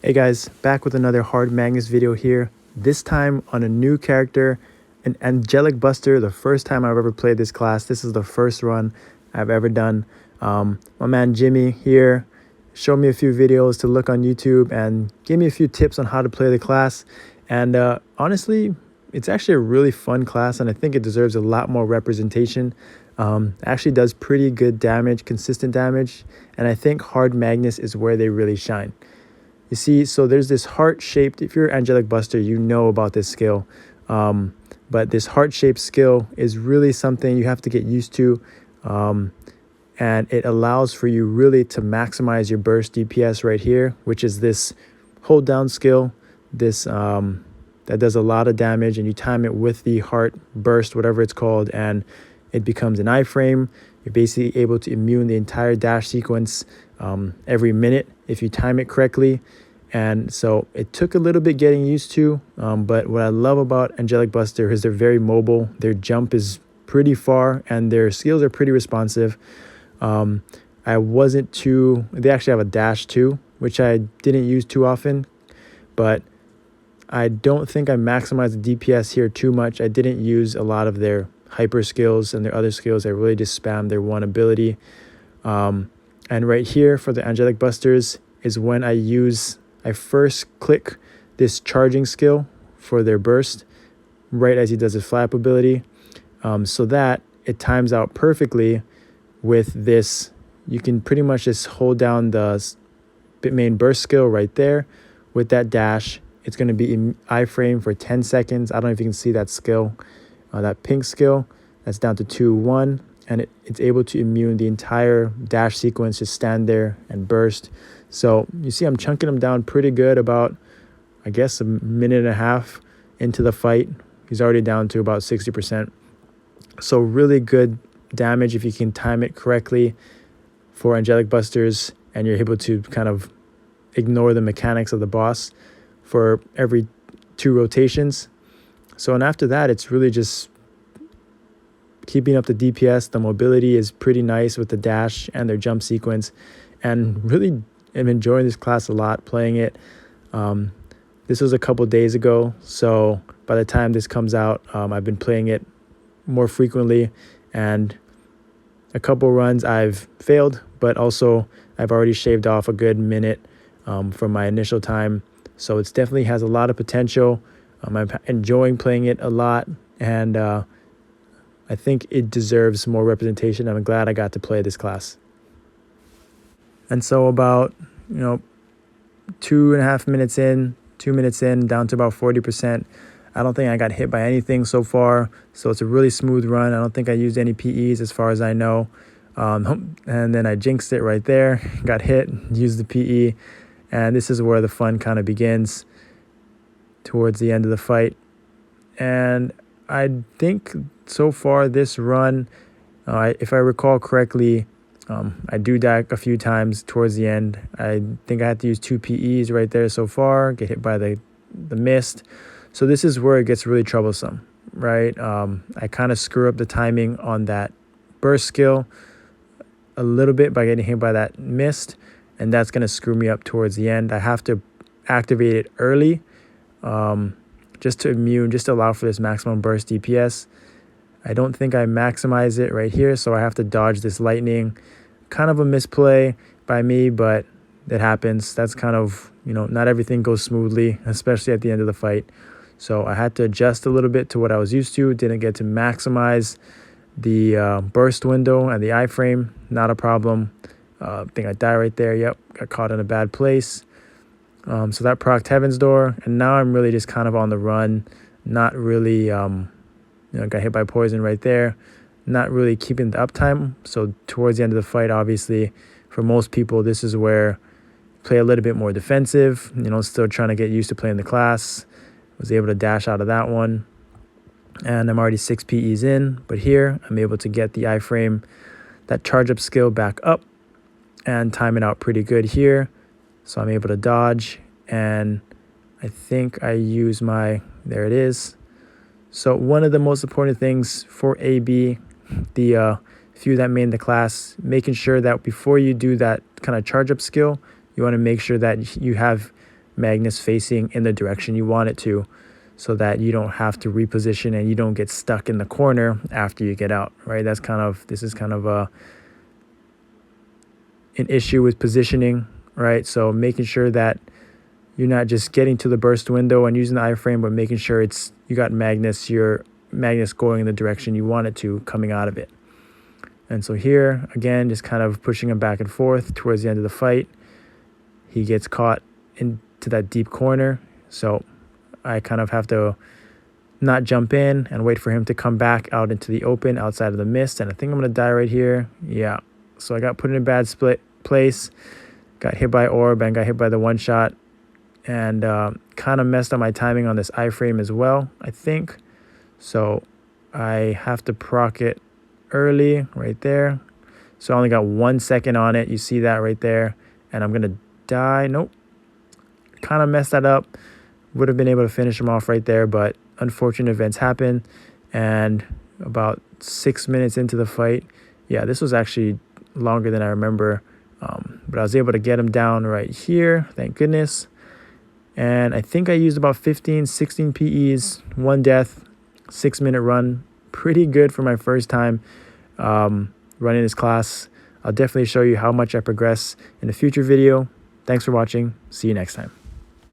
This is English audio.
Hey guys, back with another hard Magnus video here. This time on a new character, an Angelic Buster. The first time I've ever played this class. This is the first run I've ever done. My man Jimmy here showed me a few videos to look on YouTube and gave me a few tips on how to play the class. And honestly, it's actually a really fun class, and I think it deserves a lot more representation. Actually does pretty good damage, consistent damage, and I think hard Magnus is where they really shine. You see, so there's this heart-shaped, if you're Angelic Buster, you know about this skill. But this heart-shaped skill is really something you have to get used to. And it allows for you really to maximize your burst DPS right here, which is this hold down skill. This that does a lot of damage, and you time it with the heart burst, whatever it's called, and it becomes an iframe. You're basically able to immune the entire dash sequence every minute if you time it correctly. And so it took a little bit getting used to, but what I love about Angelic Buster is they're very mobile. Their jump is pretty far and their skills are pretty responsive. They actually have a dash too, which I didn't use too often, but I don't think I maximized the DPS here too much. I didn't use a lot of their hyper skills and their other skills. I really just spammed their one ability. And right here for the Angelic Busters is when I first click this charging skill for their burst right as he does his fly up ability, so that it times out perfectly with this. You can pretty much just hold down the main burst skill right there with that dash. It's going to be in iframe for 10 seconds. I don't know if you can see that skill, that pink skill. That's down to 2-1, and it's able to immune the entire dash sequence, just stand there and burst. So you see I'm chunking him down pretty good, about, I guess, a minute and a half into the fight. He's already down to about 60%. So really good damage if you can time it correctly for Angelic Busters, and you're able to kind of ignore the mechanics of the boss for every 2 rotations. So, and after that, it's really just keeping up the DPS. The mobility is pretty nice with the dash and their jump sequence, and really am enjoying this class a lot, playing it. This was a couple days ago, so by the time this comes out, I've been playing it more frequently, and a couple runs I've failed, but also I've already shaved off a good minute from my initial time. So it definitely has a lot of potential. I'm enjoying playing it a lot, and I think it deserves more representation. I'm glad I got to play this class. And so about, 2.5 minutes in, 2 minutes in, down to about 40%. I don't think I got hit by anything so far, so it's a really smooth run. I don't think I used any PEs as far as I know. And then I jinxed it right there, got hit, used the PE, and this is where the fun kind of begins towards the end of the fight. And I think so far this run, if I recall correctly, I do die a few times towards the end. I think I had to use 2 PEs right there so far, get hit by the mist. So this is where it gets really troublesome, right? I kind of screw up the timing on that burst skill a little bit by getting hit by that mist, and that's going to screw me up towards the end. I have to activate it early, just to allow for this maximum burst DPS. I don't think I maximize it right here, so I have to dodge this lightning. Kind of a misplay by me, but it happens. That's kind of, not everything goes smoothly, especially at the end of the fight. So I had to adjust a little bit to what I was used to. Didn't get to maximize the burst window and the iframe. Not a problem. I think I died right there. Yep, got caught in a bad place. So that procced Heaven's Door, and now I'm really just kind of on the run. Not really, got hit by poison right there. Not really keeping the uptime. So towards the end of the fight, obviously, for most people, this is where play a little bit more defensive. Still trying to get used to playing the class. Was able to dash out of that one, and I'm already 6 PEs in. But here, I'm able to get the iframe, that charge up skill back up, and time it out pretty good here. So I'm able to dodge, and I think I use there it is. So one of the most important things for AB, the few that made the class, making sure that before you do that kind of charge up skill, you want to make sure that you have Magnus facing in the direction you want it to, so that you don't have to reposition and you don't get stuck in the corner after you get out, right? This is kind of an issue with positioning, right? So making sure that you're not just getting to the burst window and using the iframe, but making sure you got your Magnus going in the direction you want it to coming out of it. And so here, again, just kind of pushing him back and forth towards the end of the fight. He gets caught into that deep corner. So I kind of have to not jump in and wait for him to come back out into the open outside of the mist. And I think I'm going to die right here. Yeah. So I got put in a bad place, got hit by orb and got hit by the one shot, and kind of messed up my timing on this iframe as well, I think. So I have to proc it early right there. So I only got 1 second on it. You see that right there. And I'm going to die. Nope. Kind of messed that up. Would have been able to finish him off right there, but unfortunate events happen. And about 6 minutes into the fight, yeah, this was actually longer than I remember. But I was able to get him down right here. Thank goodness. And I think I used about 15, 16 PEs, 1 death, 6-minute run. Pretty good for my first time running this class. I'll definitely show you how much I progress in a future video. Thanks for watching. See you next time.